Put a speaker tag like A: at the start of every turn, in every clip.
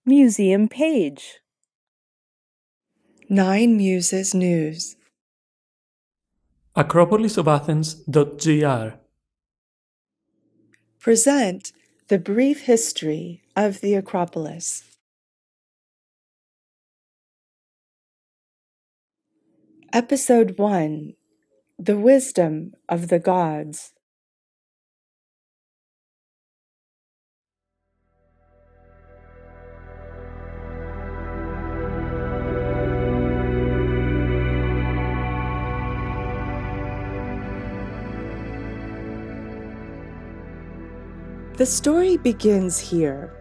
A: Museum page.
B: 9 Muses News.
C: AcropolisofAthens.gr
B: Present the brief history of the Acropolis. Episode 1: The Wisdom of the Gods. The story begins here,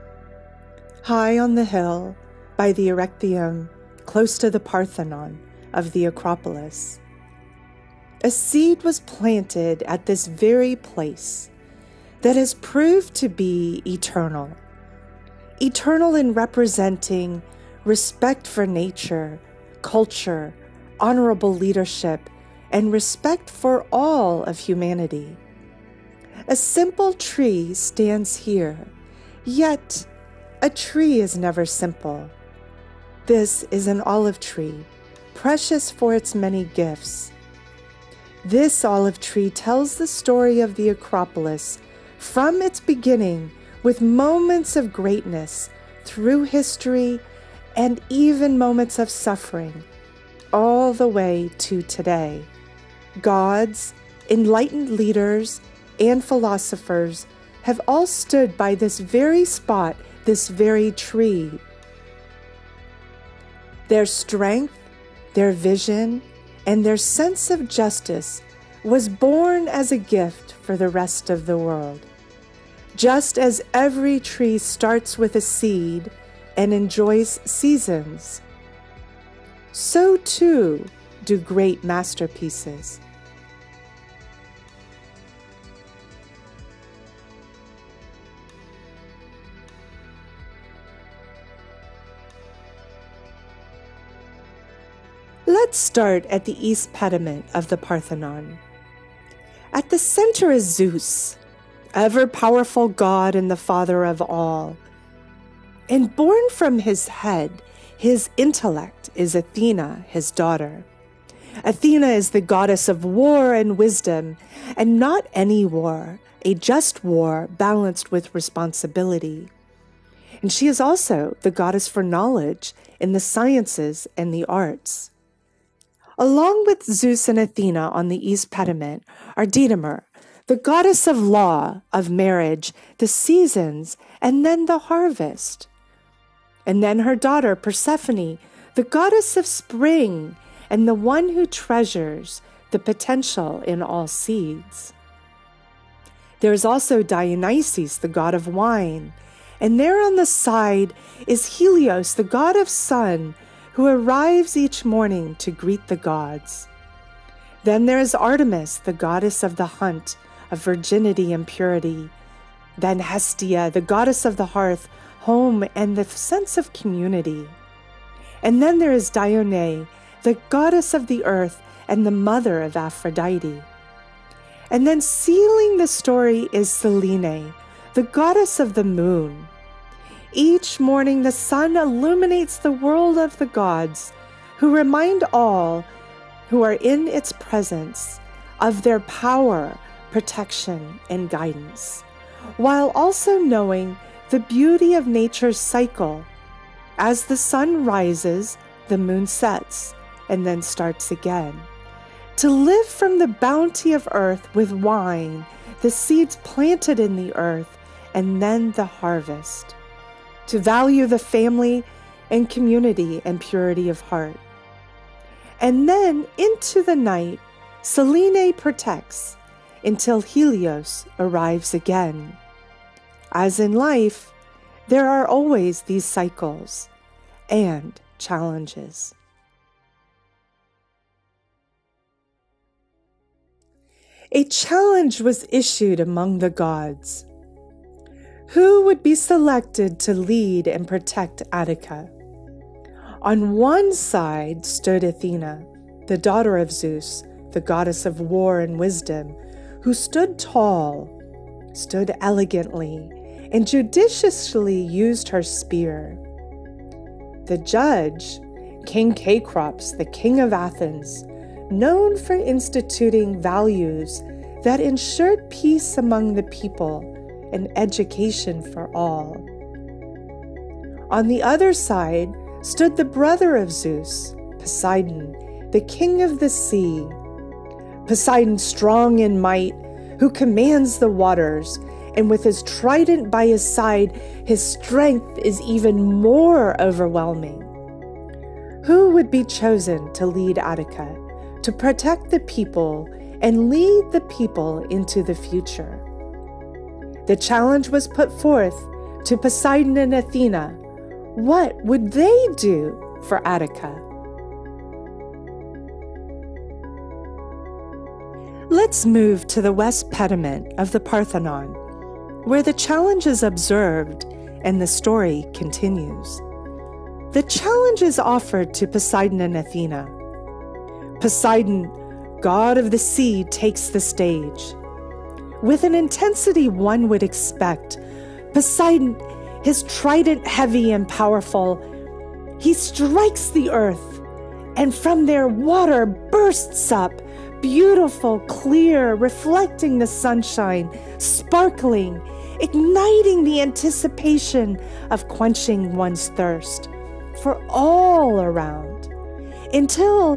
B: high on the hill by the Erechtheium, close to the Parthenon of the Acropolis. A seed was planted at this very place that has proved to be eternal. Eternal in representing respect for nature, culture, honorable leadership, and respect for all of humanity. A simple tree stands here, yet a tree is never simple. This is an olive tree, precious for its many gifts. This olive tree tells the story of the Acropolis from its beginning, with moments of greatness through history and even moments of suffering, all the way to today. Gods, enlightened leaders, and philosophers have all stood by this very spot, this very tree. Their strength, their vision, and their sense of justice was born as a gift for the rest of the world. Just as every tree starts with a seed and enjoys seasons, so too do great masterpieces. Let's start at the east pediment of the Parthenon. At the center is Zeus, ever-powerful god and the father of all. And born from his head, his intellect, is Athena, his daughter. Athena is the goddess of war and wisdom, and not any war, a just war balanced with responsibility. And she is also the goddess for knowledge in the sciences and the arts. Along with Zeus and Athena on the east pediment are Demeter, the goddess of law, of marriage, the seasons, and then the harvest. And then her daughter Persephone, the goddess of spring, and the one who treasures the potential in all seeds. There is also Dionysus, the god of wine, and there on the side is Helios, the god of sun, who arrives each morning to greet the gods. Then there is Artemis, the goddess of the hunt, of virginity and purity. Then Hestia, the goddess of the hearth, home, and the sense of community. And then there is Dione, the goddess of the earth and the mother of Aphrodite. And then sealing the story is Selene, the goddess of the moon. Each morning the sun illuminates the world of the gods, who remind all who are in its presence of their power, protection, and guidance, while also knowing the beauty of nature's cycle. As the sun rises, the moon sets, and then starts again. To live from the bounty of earth with wine, the seeds planted in the earth, and then the harvest. To value the family and community and purity of heart. And then into the night, Selene protects until Helios arrives again. As in life, there are always these cycles and challenges. A challenge was issued among the gods. Who would be selected to lead and protect Attica? On one side stood Athena, the daughter of Zeus, the goddess of war and wisdom, who stood tall, stood elegantly, and judiciously used her spear. The judge, King Acropolis, the king of Athens, known for instituting values that ensured peace among the people and education for all. On the other side stood the brother of Zeus, Poseidon, the king of the sea. Poseidon, strong in might, who commands the waters, and with his trident by his side, his strength is even more overwhelming. Who would be chosen to lead Attica, to protect the people and lead the people into the future? The challenge was put forth to Poseidon and Athena. What would they do for Attica? Let's move to the west pediment of the Parthenon, where the challenge is observed and the story continues. The challenge is offered to Poseidon and Athena. Poseidon, god of the sea, takes the stage. With an intensity one would expect, Poseidon, his trident heavy and powerful, he strikes the earth, and from there water bursts up, beautiful, clear, reflecting the sunshine, sparkling, igniting the anticipation of quenching one's thirst for all around, until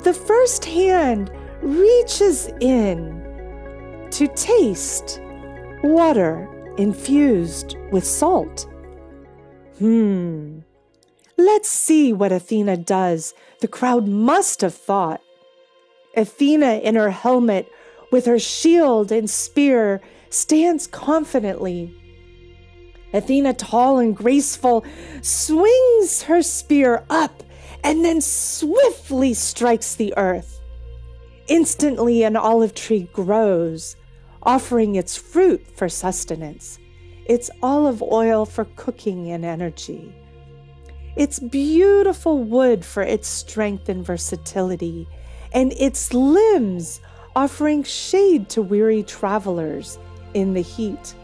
B: the first hand reaches in to taste water infused with salt. Let's see what Athena does, the crowd must have thought. Athena in her helmet, with her shield and spear, stands confidently. Athena, tall and graceful, swings her spear up and then swiftly strikes the earth. Instantly an olive tree grows, offering its fruit for sustenance, its olive oil for cooking and energy, its beautiful wood for its strength and versatility, and its limbs offering shade to weary travelers in the heat.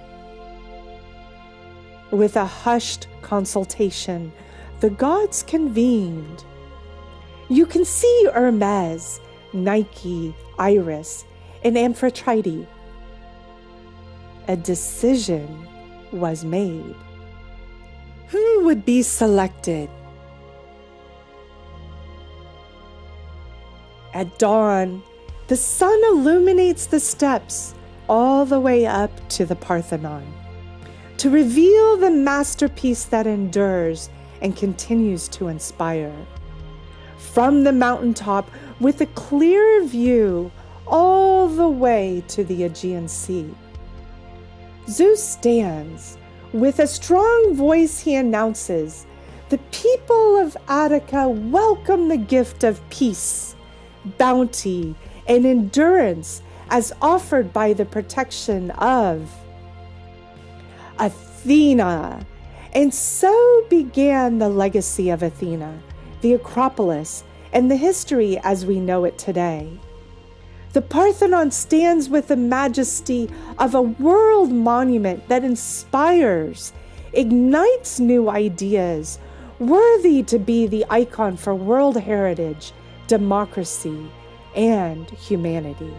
B: With a hushed consultation, the gods convened. You can see Hermes, Nike, Iris, and Amphitrite. A decision was made. Who would be selected? At dawn, the sun illuminates the steps all the way up to the Parthenon to reveal the masterpiece that endures and continues to inspire. From the mountaintop, with a clear view all the way to the Aegean Sea, Zeus stands. With a strong voice he announces, "The people of Attica welcome the gift of peace, bounty, and endurance as offered by the protection of Athena." And so began the legacy of Athena, the Acropolis, and the history as we know it today. The Parthenon stands with the majesty of a world monument that inspires, ignites new ideas, worthy to be the icon for world heritage, democracy, and humanity.